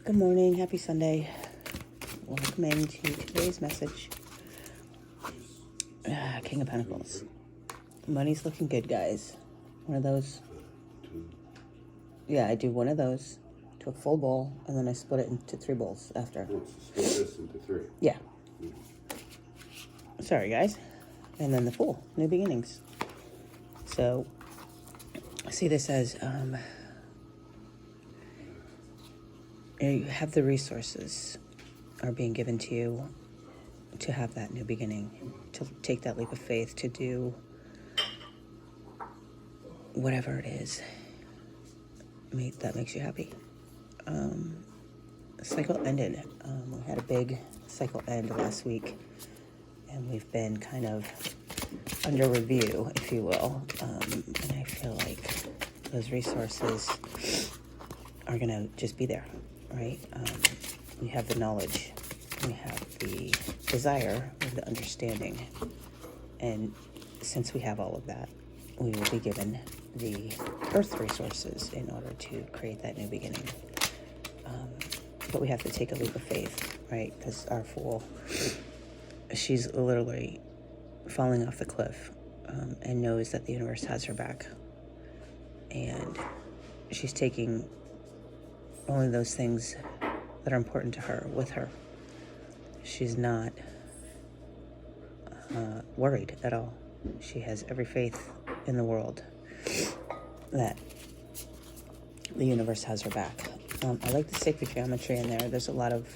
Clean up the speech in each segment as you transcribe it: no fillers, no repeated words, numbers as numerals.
Good morning, happy Sunday. Welcome into today's message. King of Pentacles. Money's looking good, guys. One of those. Yeah, I do one of those to a full bowl, and then I split it into 3 bowls after. Oh, so split this into 3. Yeah. Sorry, guys. And then the Fool, new beginnings. So, I see this as, you have the resources are being given to you to have that new beginning, to take that leap of faith, to do whatever it is that makes you happy. The cycle ended. We had a big cycle end last week, and we've been kind of under review, if you will. And I feel like those resources are going to just be there, right? We have the knowledge, we have the desire, we have the understanding. And since we have all of that, we will be given the earth resources in order to create that new beginning. But we have to take a leap of faith, right? Because our Fool, she's literally falling off the cliff, and knows that the universe has her back. And she's taking only those things that are important to her with her. She's not worried at all. She has every faith in the world that the universe has her back. I like the sacred geometry in there. There's a lot of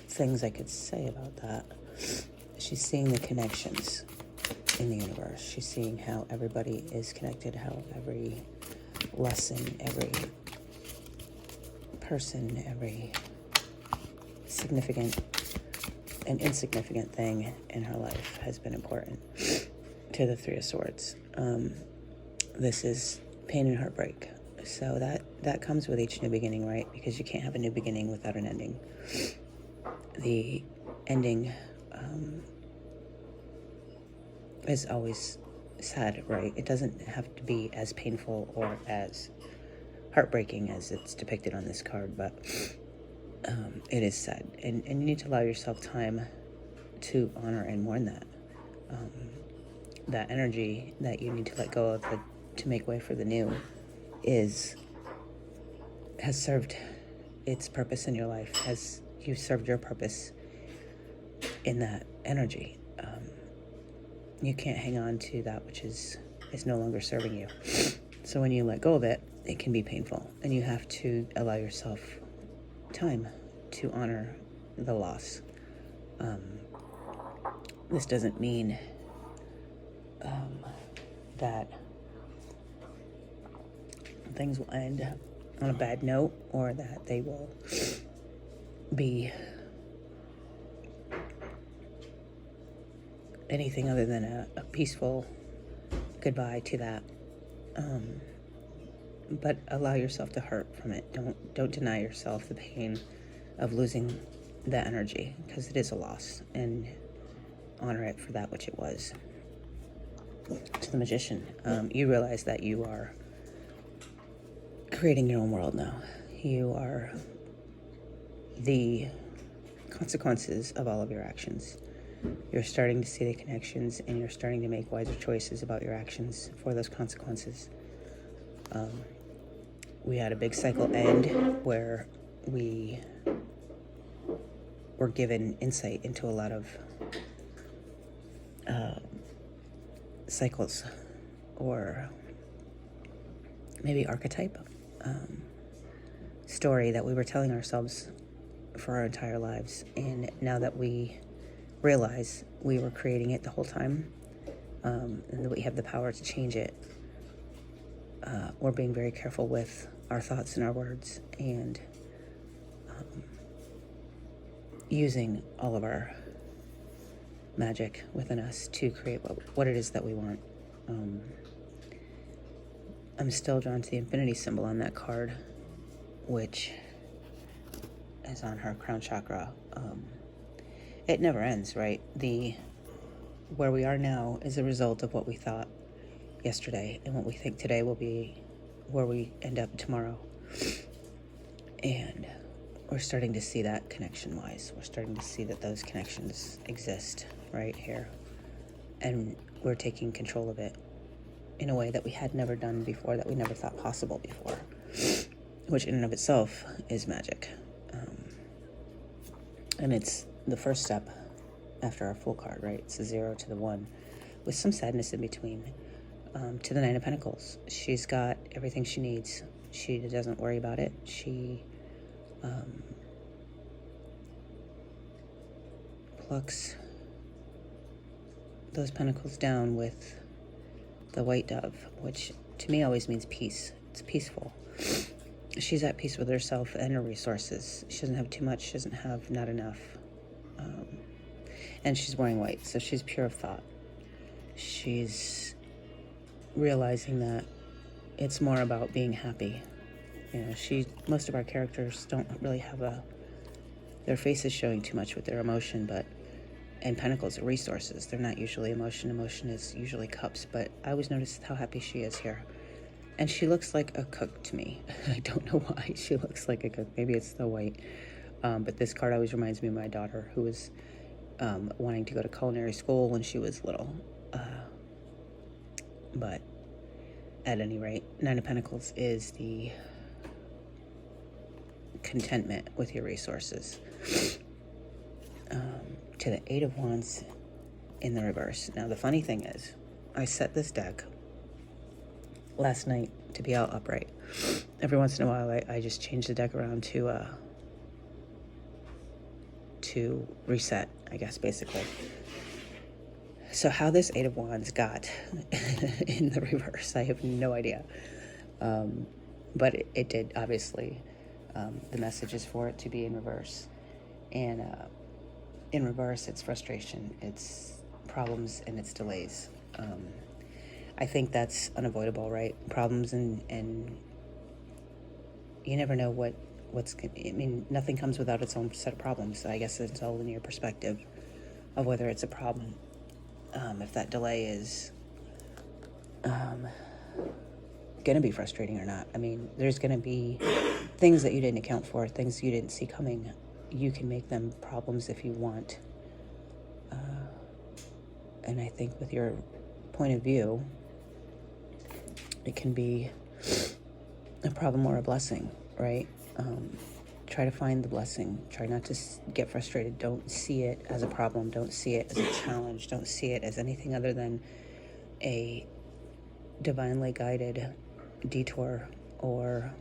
things I could say about that. She's seeing the connections in the universe. She's seeing how everybody is connected, how every lesson, every person, every significant and insignificant thing in her life has been important to the 3 of Swords. This is pain and heartbreak. So that comes with each new beginning, right? Because you can't have a new beginning without an ending. The ending is always sad, right? It doesn't have to be as painful or as heartbreaking as it's depicted on this card, but it is sad. And you need to allow yourself time to honor and mourn that. That energy that you need to let go of to make way for the new has served its purpose in your life. You served your purpose in that energy. You can't hang on to that which is no longer serving you. So when you let go of it, it can be painful, and you have to allow yourself time to honor the loss. This doesn't mean that things will end on a bad note, or that they will be anything other than a peaceful goodbye to that. But allow yourself to hurt from it. Don't deny yourself the pain of losing that energy, because it is a loss, and honor it for that which it was. To the Magician, you realize that you are creating your own world now. You are the consequences of all of your actions. You're starting to see the connections, and you're starting to make wiser choices about your actions for those consequences. We had a big cycle end where we were given insight into a lot of cycles, or maybe archetype story that we were telling ourselves for our entire lives. And now that we realize we were creating it the whole time, and that we have the power to change it, we're being very careful with our thoughts and our words, and using all of our magic within us to create what it is that we want. I'm still drawn to the infinity symbol on that card, which is on her crown chakra. It never ends, right? Where we are now is a result of what we thought yesterday, and what we think today will be where we end up tomorrow. And we're starting to see that connection-wise. We're starting to see that those connections exist right here. And we're taking control of it in a way that we had never done before, that we never thought possible before, which in and of itself is magic. And it's the first step after our Fool card, right? It's the 0 to the 1, with some sadness in between, to the 9 of Pentacles. She's got everything she needs. She doesn't worry about it. She plucks those pentacles down with the white dove, which to me always means peace. It's peaceful. She's at peace with herself and her resources. She doesn't have too much. She doesn't have not enough. And she's wearing white, so she's pure of thought. She's realizing that it's more about being happy. You know, most of our characters don't really have their faces showing too much with their emotion, and Pentacles are resources. They're not usually emotion. Emotion is usually cups, but I always notice how happy she is here. And she looks like a cook to me. I don't know why she looks like a cook. Maybe it's the white. But this card always reminds me of my daughter, who was wanting to go to culinary school when she was little. But at any rate, 9 of Pentacles is the contentment with your resources. To the 8 of Wands in the reverse. Now, the funny thing is, I set this deck last night to be all upright. Every once in a while, I just change the deck around to reset, I guess, basically. So how this 8 of Wands got in the reverse, I have no idea. But it did, obviously. The message is for it to be in reverse. And in reverse, it's frustration, it's problems, and it's delays. I think that's unavoidable, right? Problems and you never know nothing comes without its own set of problems. So I guess it's all in your perspective of whether it's a problem. If that delay is going to be frustrating or not. I mean, there's going to be things that you didn't account for, things you didn't see coming. You can make them problems if you want. And I think with your point of view, it can be a problem or a blessing, right? Try to find the blessing. Try not to get frustrated. Don't see it as a problem. Don't see it as a challenge. Don't see it as anything other than a divinely guided detour or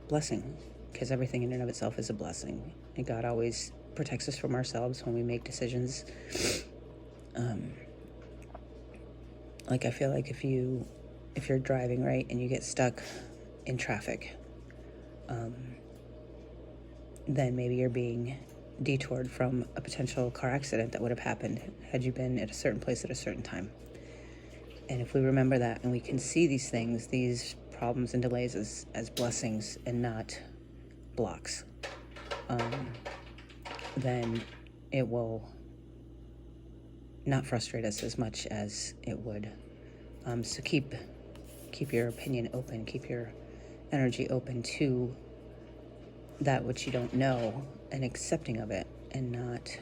blessing, because everything in and of itself is a blessing, and God always protects us from ourselves when we make decisions. Like, I feel like if you're driving, right, and you get stuck in traffic, then maybe you're being detoured from a potential car accident that would have happened had you been at a certain place at a certain time. And if we remember that, and we can see these things, these problems and delays as blessings and not blocks, then it will not frustrate us as much as it would. So keep your opinion open, keep your energy open to that which you don't know, and accepting of it, and not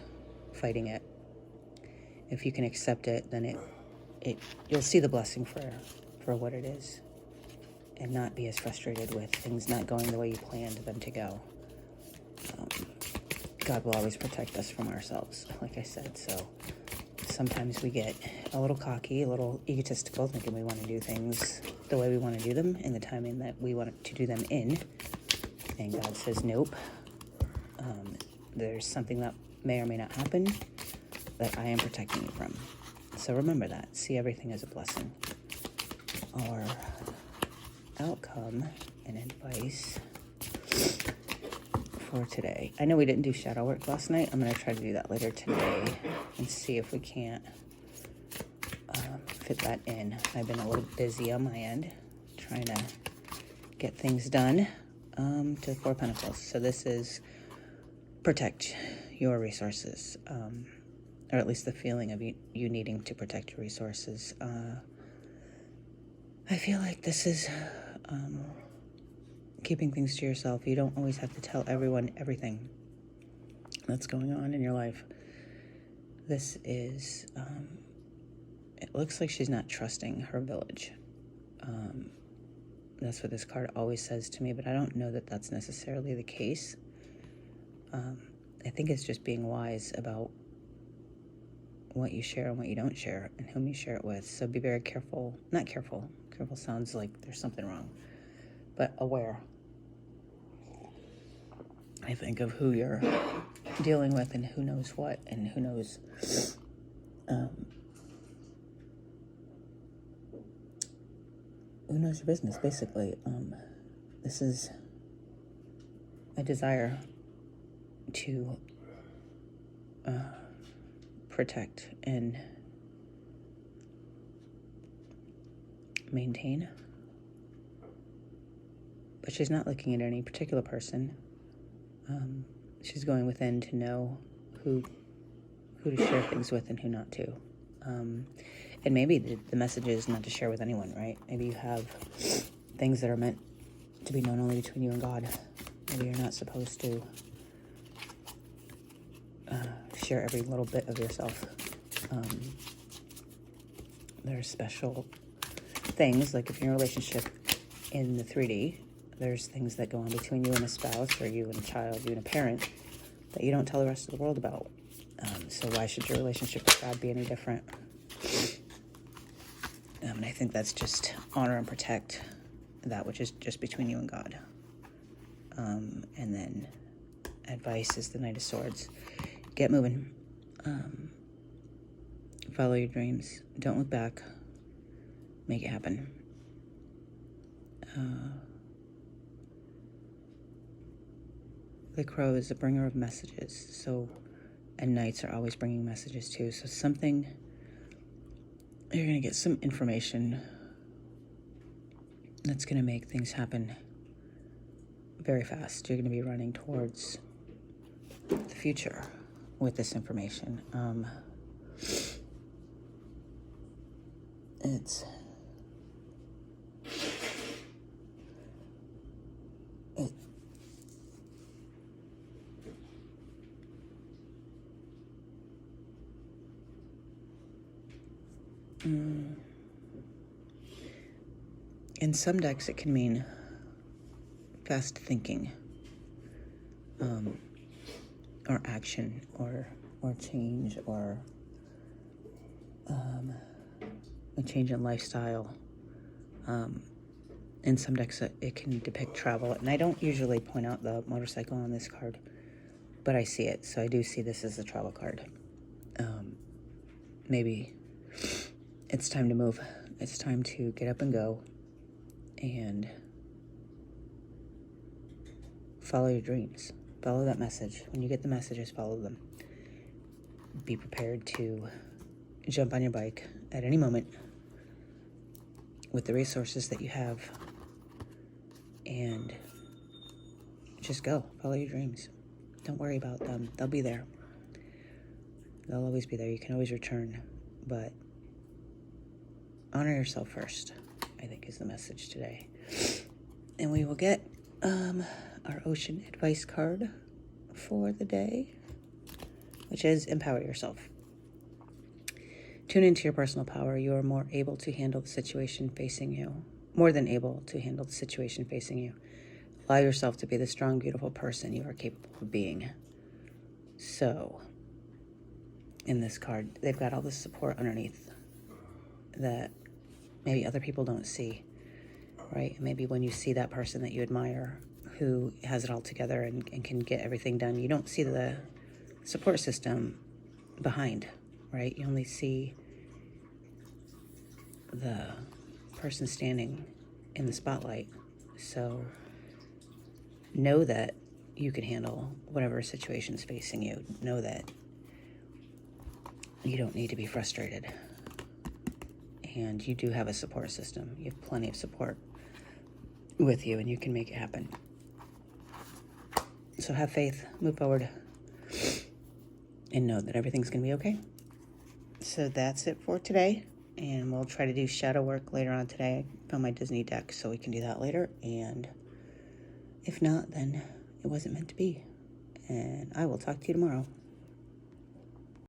fighting it. If you can accept it, then you'll see the blessing for what it is, and not be as frustrated with things not going the way you planned them to go. God will always protect us from ourselves, like I said. So sometimes we get a little cocky, a little egotistical, thinking we want to do things the way we want to do them in the timing that we want to do them in. And God says, nope. There's something that may or may not happen that I am protecting you from. So remember that. See everything as a blessing. Our outcome and advice for today. I know we didn't do shadow work last night. I'm going to try to do that later today and see if we can't fit that in. I've been a little busy on my end trying to get things done to the 4 of Pentacles. So this is protect your resources, or at least the feeling of you needing to protect your resources. I feel like this is keeping things to yourself. You don't always have to tell everyone everything that's going on in your life. This is, it looks like she's not trusting her village. That's what this card always says to me, but I don't know that that's necessarily the case. I think it's just being wise about what you share and what you don't share and whom you share it with. So be very careful. Not careful. Careful sounds like there's something wrong, but aware, I think, of who you're dealing with and who knows what and who knows your business, basically. This is a desire to protect and maintain, but she's not looking at any particular person. She's going within to know who to share things with and who not to. And maybe the message is not to share with anyone, right? Maybe you have things that are meant to be known only between you and God. Maybe you're not supposed to share every little bit of yourself. There are special things, like if you're in a relationship in the 3D, there's things that go on between you and a spouse, or you and a child, you and a parent, that you don't tell the rest of the world about. So why should your relationship with God be any different? And I think that's just honor and protect that which is just between you and God. And then advice is the Knight of Swords. Get moving. Follow your dreams. Don't look back. Make it happen. The Crow is a bringer of messages. And Knights are always bringing messages too. So you're going to get some information that's going to make things happen very fast. You're going to be running towards the future with this information. In some decks, it can mean fast thinking, or action, or change, or a change in lifestyle. In some decks, it can depict travel, and I don't usually point out the motorcycle on this card, but I see it, so I do see this as a travel card. Maybe it's time to move. It's time to get up and go and follow your dreams. Follow that message. When you get the messages, follow them. Be prepared to jump on your bike at any moment with the resources that you have, and just go. Follow your dreams. Don't worry about them. They'll be there. They'll always be there. You can always return, but honor yourself first, I think, is the message today. And we will get our ocean advice card for the day, which is empower yourself. Tune into your personal power. You are more able to handle the situation facing you, more than able to handle the situation facing you. Allow yourself to be the strong, beautiful person you are capable of being. So, in this card, they've got all this support underneath that maybe other people don't see, right? Maybe when you see that person that you admire who has it all together and can get everything done, you don't see the support system behind, right? You only see the person standing in the spotlight. So know that you can handle whatever situation's facing you. Know that you don't need to be frustrated. And you do have a support system. You have plenty of support with you, and you can make it happen. So have faith, move forward, and know that everything's going to be okay. So that's it for today. And we'll try to do shadow work later on today. I found my Disney deck, so we can do that later. And if not, then it wasn't meant to be. And I will talk to you tomorrow.